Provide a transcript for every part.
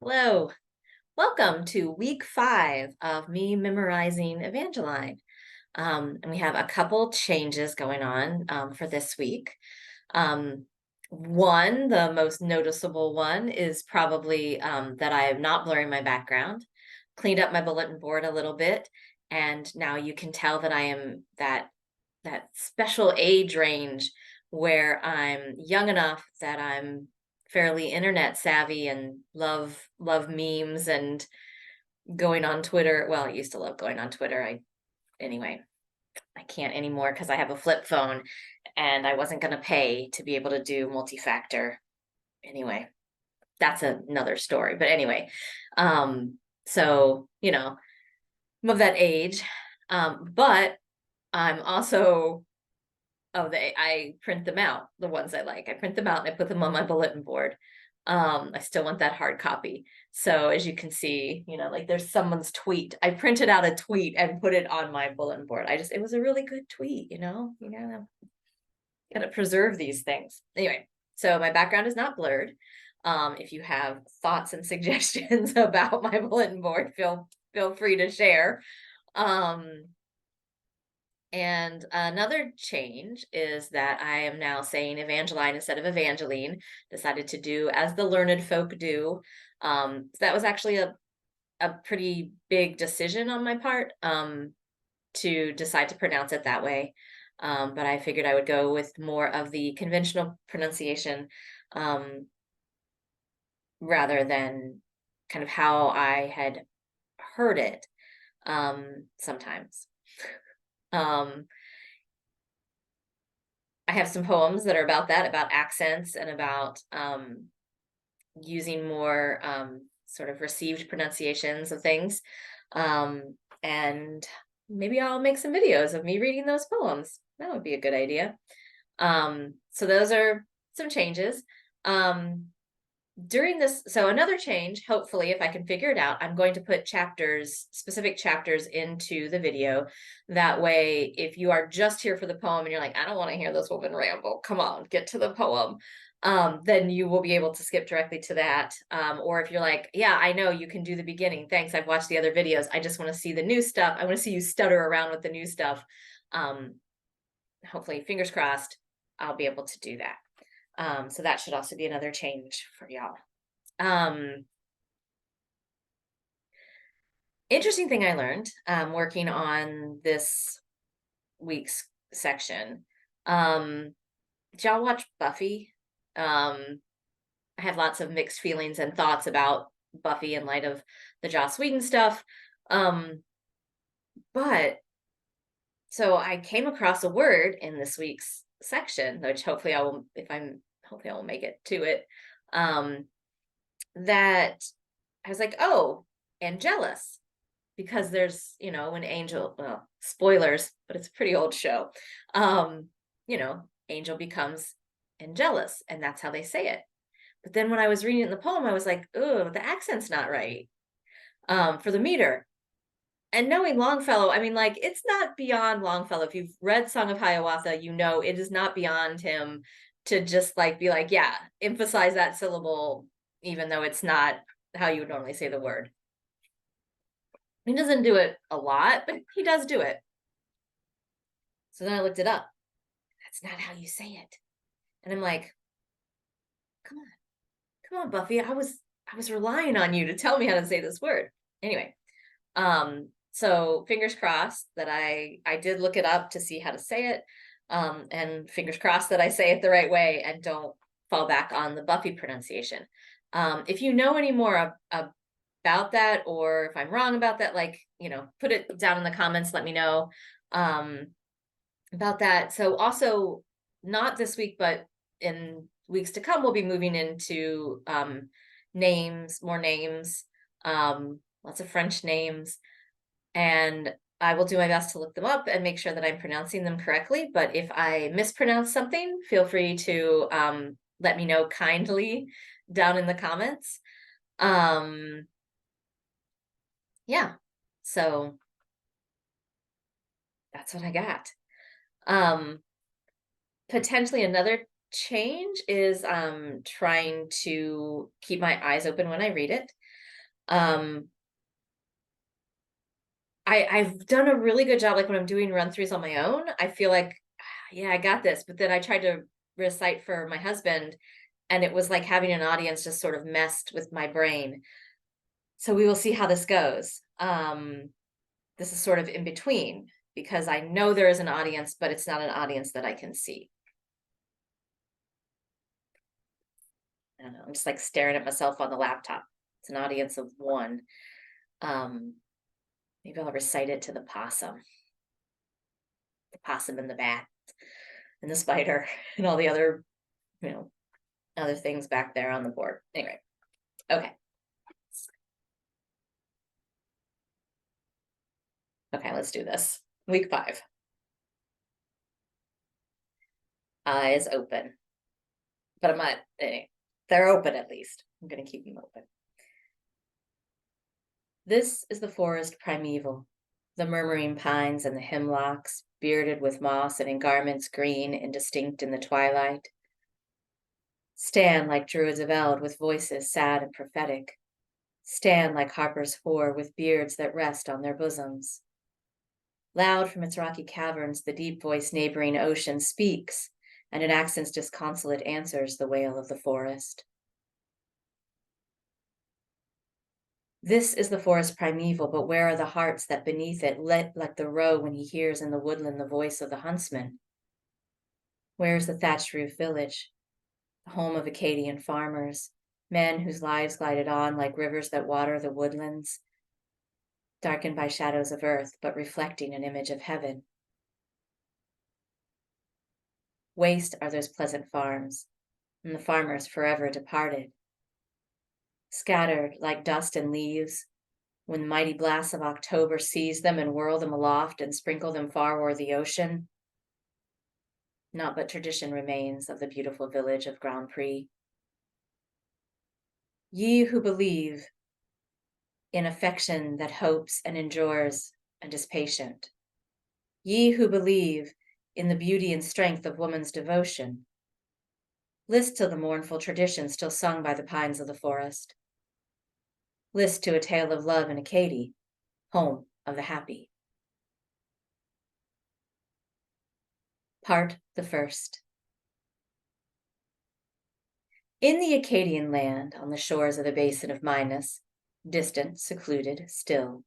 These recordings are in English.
Hello, welcome to week 5 of me memorizing Evangeline. And we have a couple changes going on for this week. Um, the most noticeable one, is probably that I am not blurring my background, cleaned up my bulletin board a little bit, and now you can tell that I am that special age range where I'm young enough that I'm fairly internet savvy and love memes and going on Twitter. Well, I used to love going on Twitter. Anyway, I can't anymore because I have a flip phone and I wasn't going to pay to be able to do multi-factor. Anyway, that's another story. But anyway, so I'm of that age. But I'm also I print them out, the ones I like. I print them out and I put them on my bulletin board. I still want that hard copy. So as you can see, like there's someone's tweet. I printed out a tweet and put it on my bulletin board. It was a really good tweet, you gotta preserve these things. Anyway, so my background is not blurred. If you have thoughts and suggestions about my bulletin board, feel free to share. And another change is that I am now saying Evangeline instead of Evangeline. Decided to do as the learned folk do. So that was actually a pretty big decision on my part, to decide to pronounce it that way. But I figured I would go with more of the conventional pronunciation, um, rather than kind of how I had heard it, sometimes. Um, I have some poems that are about that, about accents and about using more sort of received pronunciations of things. And maybe I'll make some videos of me reading those poems. That would be a good idea. So those are some changes. During this, so another change, hopefully, if I can figure it out, I'm going to put specific chapters into the video. That way, if you are just here for the poem and you're like, I don't want to hear this woman ramble, come on, get to the poem. Then you will be able to skip directly to that. Or if you're like, yeah, I know you can do the beginning. Thanks. I've watched the other videos. I just want to see the new stuff. I want to see you stutter around with the new stuff. Hopefully, fingers crossed, I'll be able to do that. So that should also be another change for y'all. Interesting thing I learned, working on this week's section. Did y'all watch Buffy? I have lots of mixed feelings and thoughts about Buffy in light of the Joss Whedon stuff. But so I came across a word in this week's section, which hopefully hopefully I will make it to it. That I was like, oh, Angelus, because there's, when Angel, well, spoilers, but it's a pretty old show. Angel becomes Angelus, and that's how they say it. But then when I was reading the poem, I was like, oh, the accent's not right, for the meter. And knowing Longfellow, I mean, like, it's not beyond Longfellow. If you've read Song of Hiawatha, it is not beyond him to just like be like, yeah, emphasize that syllable, even though it's not how you would normally say the word. He doesn't do it a lot, but he does do it. So then I looked it up. That's not how you say it. And I'm like, come on, Buffy. I was relying on you to tell me how to say this word. Anyway, so fingers crossed that I did look it up to see how to say it. And fingers crossed that I say it the right way and don't fall back on the Buffy pronunciation. If you know any more about that, or if I'm wrong about that, put it down in the comments, let me know about that. So also, not this week, but in weeks to come, we'll be moving into more names, lots of French names, and I will do my best to look them up and make sure that I'm pronouncing them correctly. But if I mispronounce something, feel free to let me know kindly down in the comments. Yeah, so that's what I got. Potentially another change is trying to keep my eyes open when I read it. I've done a really good job, like when I'm doing run-throughs on my own, I feel like, yeah, I got this. But then I tried to recite for my husband, and it was like having an audience just sort of messed with my brain. So we will see how this goes. This is sort of in between because I know there is an audience, but it's not an audience that I can see. I don't know. I'm just like staring at myself on the laptop. It's an audience of one. Maybe I'll recite it to the possum and the bat and the spider and all the other, other things back there on the board. Anyway, okay. Okay, let's do this. Week 5. Eyes open. But I'm not, they're open at least. I'm going to keep them open. This is the forest primeval, the murmuring pines and the hemlocks, bearded with moss and in garments green, indistinct in the twilight, stand like druids of eld with voices sad and prophetic, stand like harpers hoar with beards that rest on their bosoms. Loud from its rocky caverns, the deep-voiced neighboring ocean speaks, and in accents disconsolate answers the wail of the forest. This is the forest primeval, but where are the hearts that beneath it lit like the roe when he hears in the woodland the voice of the huntsman? Where is the thatched roof village, the home of Acadian farmers, men whose lives glided on like rivers that water the woodlands, darkened by shadows of earth, but reflecting an image of heaven? Waste are those pleasant farms, and the farmers forever departed, scattered like dust and leaves, when mighty blasts of October seize them and whirl them aloft and sprinkle them far o'er the ocean. Naught but tradition remains of the beautiful village of Grand Prix. Ye who believe in affection that hopes and endures and is patient, ye who believe in the beauty and strength of woman's devotion, list to the mournful tradition still sung by the pines of the forest. List to a tale of love in Acadie, home of the happy. Part the first. In the Acadian land, on the shores of the basin of Minas, distant, secluded, still,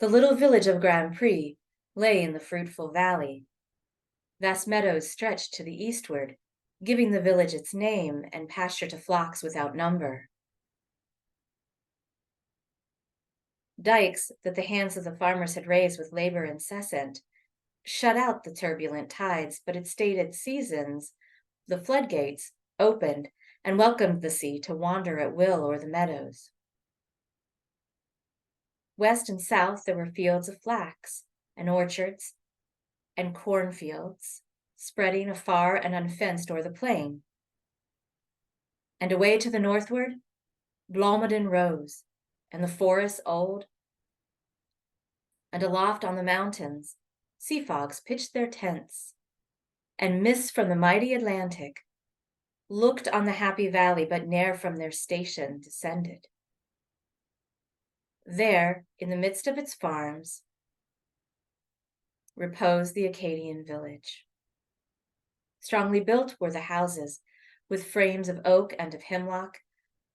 the little village of Grand Prix lay in the fruitful valley. Vast meadows stretched to the eastward, giving the village its name and pasture to flocks without number. Dikes that the hands of the farmers had raised with labor incessant shut out the turbulent tides, but at stated seasons, the floodgates opened and welcomed the sea to wander at will o'er the meadows. West and south there were fields of flax, and orchards, and cornfields, spreading afar and unfenced o'er the plain. And away to the northward, Blomidon rose, and the forests old, and aloft on the mountains, sea fogs pitched their tents, and mists from the mighty Atlantic looked on the happy valley, but ne'er from their station descended. There, in the midst of its farms, reposed the Acadian village. Strongly built were the houses, with frames of oak and of hemlock,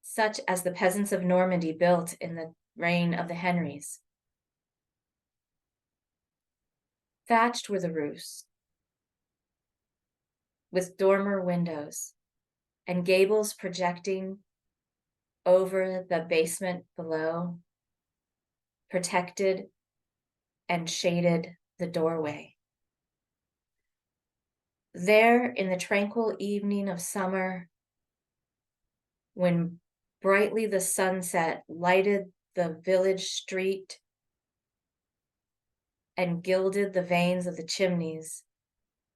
such as the peasants of Normandy built in the reign of the Henrys. Thatched were the roofs, with dormer windows, and gables projecting over the basement below, protected and shaded the doorway. There, in the tranquil evening of summer, when brightly the sunset lighted the village street and gilded the vanes of the chimneys,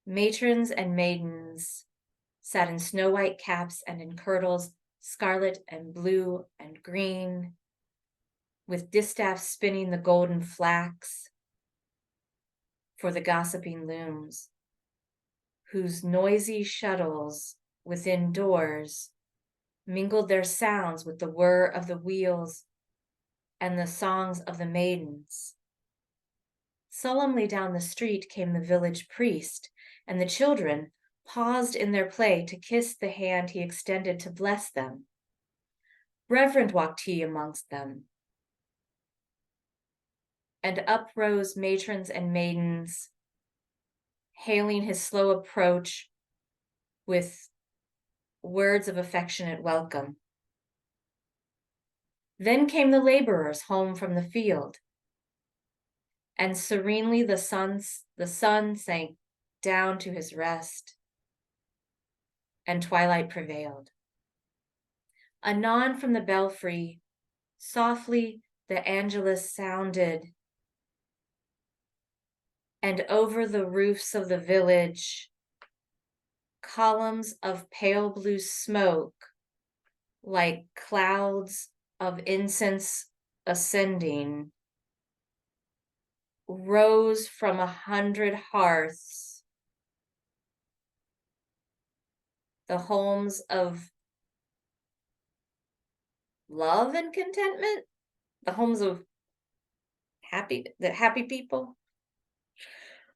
matrons and maidens sat in snow-white caps and in kirtles, scarlet and blue and green, with distaffs spinning the golden flax for the gossiping looms, whose noisy shuttles within doors mingled their sounds with the whir of the wheels and the songs of the maidens. Solemnly down the street came the village priest, and the children paused in their play to kiss the hand he extended to bless them. Reverend walked he amongst them, and up rose matrons and maidens, hailing his slow approach with words of affectionate welcome. Then came the laborers home from the field, and serenely the sun sank down to his rest, and twilight prevailed. Anon from the belfry, softly the Angelus sounded, and over the roofs of the village, columns of pale blue smoke, like clouds of incense ascending, rose from 100 hearths, the homes of love and contentment, the homes of happy people.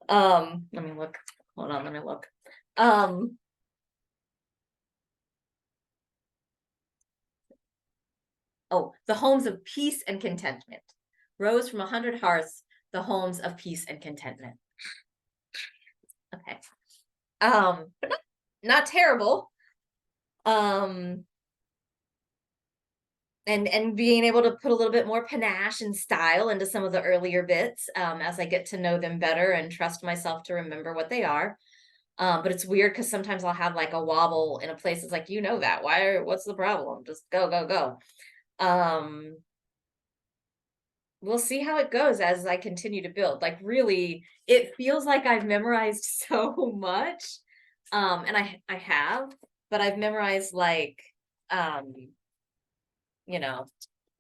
Let me look. Hold on, let me look. Oh, the homes of peace and contentment. Rose from 100 hearths, the homes of peace and contentment. Okay. But not terrible. And being able to put a little bit more panache and style into some of the earlier bits as I get to know them better and trust myself to remember what they are. But it's weird because sometimes I'll have like a wobble in a place. It's like, that. What's the problem? Just go. We'll see how it goes as I continue to build. Like, really, it feels like I've memorized so much. And I have, but I've memorized like,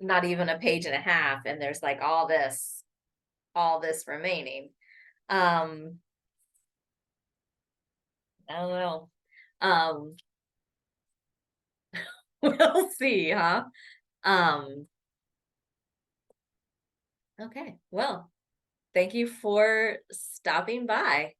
not even a page and a half, and there's like all this remaining. I don't know. We'll see, huh? Okay, well, thank you for stopping by.